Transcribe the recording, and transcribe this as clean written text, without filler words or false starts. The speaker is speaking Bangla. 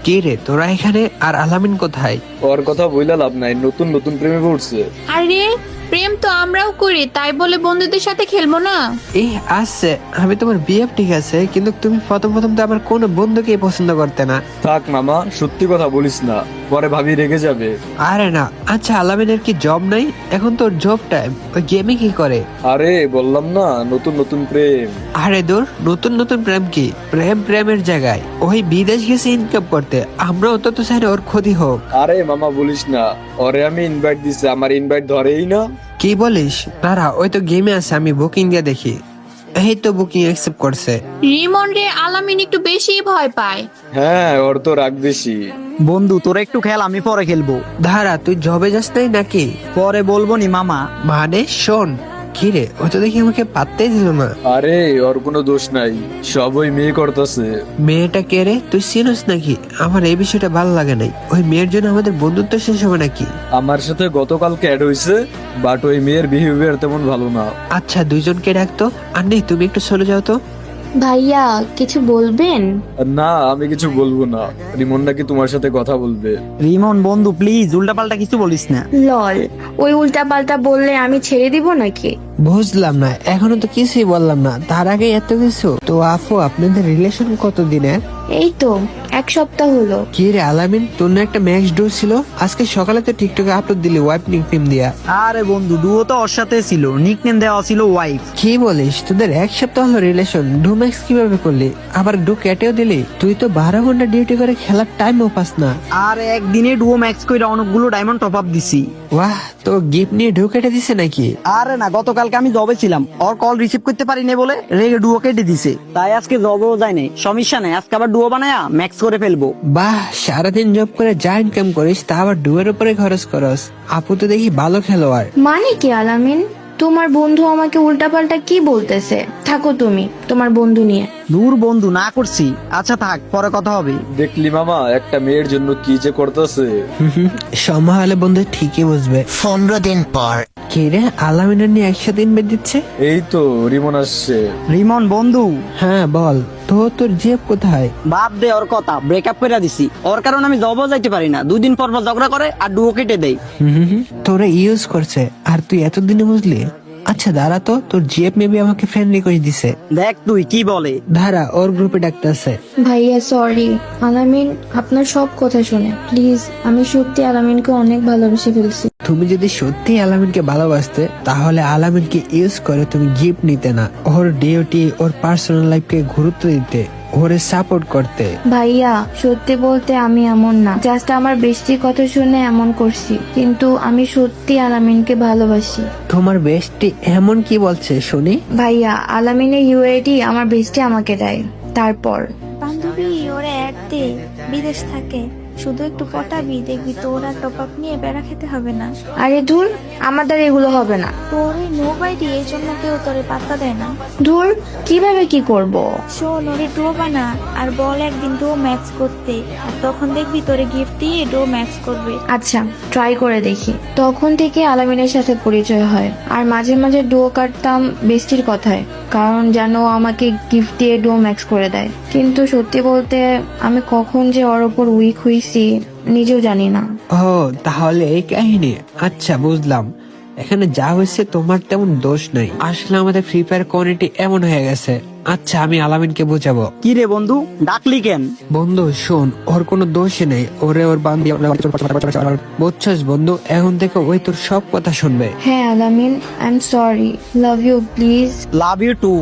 কি রে তোরা এখানে, আর আলামিন কোথায়? ওর কথা বইলা লাভ নাই, নতুন নতুন প্রেমে পড়ছে। আরে প্রেম তো আমরাও করি, তাই বলে বন্ধুদের সাথে খেলবো না? এই আসছে, আমি তোমার বিএফ ঠিক আছে, কিন্তু তুমি প্রথম প্রথম তো আমার কোনো বন্ধুকে পছন্দ করতে না। থাক মামা, সত্যি কথা বলিস না, পরে ভাবি রেগে যাবে। আরে না, আচ্ছা আলামিনের কি জব নাই? এখন তোর জব টাইম, ওই গেমে কি করে? আরে বললাম না, নতুন নতুন প্রেম। আরে দূর, নতুন নতুন প্রেম কি? প্রেম প্রেমের জায়গায়, ওই বিদেশ গেছে ইনকাম করতে, আমরাও তো চাই না ওর ক্ষতি হোক। আরে মামা বলিস না, ওরে আমি ইনভাইট দিছি, আমার ইনভাইট ধরেই না। কি বলিস? দাঁড়া, ওই তো গেমে আছে, আমি বুকিং দিয়ে দেখি। এই তো বুকিং অ্যাকসেপ্ট করছে। রিমন রে, আলামিন একটু বেশি ভয় পায়। হ্যাঁ, ওর তো রাগ বেশি। বন্ধু তোরা একটু খেল, আমি পরে খেলবো। দাঁড়া, তুই জবে যাস নাই নাকি? পরে বলবো নি মামা। মানে শোন, কি রে, ওই তো দেখি আমাকে পাত্তাই দিল না। আরে ওর কোনো দোষ নাই, সব ওই মেয়ে করতেছে। মেয়েটা কে রে, তুই চিনিস নাকি? আমার এই বিষয়টা ভালো লাগে নাই। ওই মেয়ের জন্য আমাদের বন্ধুত্ব শেষ হবে নাকি? আমার সাথে গতকালকে অ্যাড হয়েছে, বাট ওই মেয়ের বিহেভিয়ার তেমন ভালো না। আচ্ছা, দুইজনকে ডাকতো। আর নেই, তুমি একটু চলে যাও তো। ভাইয়া কিছু বলবেন? না, আমি কিছু বলবো না। রিমন নাকি তোমার সাথে কথা বলবে। রিমন বন্ধু প্লিজ উল্টাপাল্টা কিছু বলিস না। লল, ওই উল্টা পাল্টা বললে আমি ছেড়ে দিব নাকি? বুঝলাম না, এখনো তো কিছুই বললাম না, তার আগে এত কিছু। তো আফু, আপনাদের রিলেশন কত দিনের? এই তো 1 সপ্তাহ হলো। কি রে আলামিন, তোর না একটা ম্যাক্স ডো ছিল? আজকে সকালে তো টিকটকে আপলোড দিলি ওয়াইফ নিকনেম দিয়া। আরে বন্ধু ডুও তো ওর সাথে ছিল, নিকনেম দেওয়া ছিল ওয়াইফ। কি বলিস? তোদের 1 সপ্তাহ হলো রিলেশন, ডু ম্যাক্স কিভাবে করলি? আবার ডু কেটেও দিলি? তুই তো 12 ঘন্টা ডিউটি করে খেলার টাইমও পাস না। আর একদিনে ডুও ম্যাক্স করে অনেকগুলো ডায়মন্ড টপ আপ দিছি। ওয়াহ, তো গিফট নিয়ে ডু কেটে দিছে নাকি? আরে না, গতকালকে আমি জবে ছিলাম, ওর কল রিসিভ করতে পারিনি বলে রেগে ডুও কেটে দিছে, তাই আজকে জবেও যায়নি। সমস্যা নেই, আজকে আবার ডুও বানায়া ম্যাক্স করে ফেলবো। বাহ, সারাদিন জব করে যা ইনকাম করিস তা আবার ডুয়ের উপরে খরচ করস। আপু তো দেখি ভালো খেলোয়াড়। মানে কি আলামিন, তোমার বন্ধু আমাকে উল্টাপাল্টা কি বলতেছে? থাকো তুমি তোমার বন্ধু নিয়ে। দূর বন্ধু, না করছি। আচ্ছা থাক, পরে কথা হবে। দেখলি মামা, একটা মেয়ের জন্য কি যে করতেছে। সময় হলে বন্ধু ঠিকই বুঝবে। 15 দিন পর। কি রে, আলামিনের নিয়ে একসাথে ইনভাইট দিচ্ছে? এই তো রিমন আসছে। রিমন বন্ধু। হ্যাঁ বল তো, তোর জেব কোথায়? বাদ দে ওর কথা, ব্রেকআপ করে দিছি। ওর কারণে আমি জবও যাইতে পারি না, 2 দিন পর পর ঝগড়া করে আর ডুও কেটে দেয়। তোরা ইউজ করছে, আর তুই এতদিনে বুঝলি? আচ্ছা দাঁড়া তো, তোর জিএফ মেবি আমাকে ফ্রেন্ড রিকোয়েস্ট দিছে। দেখ তুই কি বলে। ধারা, ওর গ্রুপে ডাকতে আছে। ভাইয়া সরি, আলামিন আপনার সব কথা শুনে প্লিজ, আমি সত্যি আলামিনকে অনেক ভালোবেসে ফেলছি। তুমি যদি সত্যি আলামিনকে ভালোবাসতে, তাহলে আলামিনকে ইউজ করে তুমি গিফট নিতে না, ওর ডিউটি, ওর পার্সোনাল লাইফকে গুরুত্ব দিতে, ওরে সাপোর্ট করতে। ভাইয়া সত্যি বলতে আমি এমন না, জাস্ট আমার বেস্টির কথা শুনে এমন করছি, কিন্তু আমি সত্যি আলামিনকে ভালোবাসি। তোমার বেস্টি এমন কি বলছে শুনি? ভাইয়া আলামিনের ইউআইডি আমার বেস্টি আমাকে দেয়, তারপর বান্ধবী ওরা অ্যাড দে, বিদেশ থাকে, শুধু একটু পটাবি, দেখবি তো ওরা টপ আপ নিয়ে বেড়া খেতে হবে না। আরে ধুর, আমার দ্বারা এগুলো হবে না। তোর ওই মোবাইল এই জন্য কেউ তোরে পাত্তা দেয় না। ধুর, কিভাবে কি করব? শোন, ওরে ডো বানা আর বল একদিন ডো ম্যাক্স করতে, আর তখন দেখবি তোরে গিফট দিয়ে ডো ম্যাক্স করবে। আচ্ছা ট্রাই করে দেখি। তখন থেকে আলামিনের সাথে পরিচয় হয়, আর মাঝে মাঝে ডো কাটতাম বেস্টির কথায়, কারণ যেন ও আমাকে গিফট দিয়ে ডো ম্যাক্স করে দেয়। কিন্তু সত্যি বলতে আমি কখন যে ওর ওপর উইক হইছি নিজেও জানি না। ও তাহলে এই কাহিনী। আচ্ছা বুঝলাম, এখানে যা হয়েছে তোমার তেমন দোষ নাই, আসলে আমাদের ফ্রি ফায়ার কমিউনিটি এমন হয়ে গেছে। আচ্ছা আমি আলামিনকে বুঝাবো। কি রে বন্ধু, ডাকলি কেন? বন্ধু শোন, ওর কোনো দোষই নেই, ওরে ওর বান্ধবী বুঝছস বন্ধু, এখন থেকে ওই তোর সব কথা শুনবে। হ্যাঁ Alamin, I am sorry, love you please. Love you two.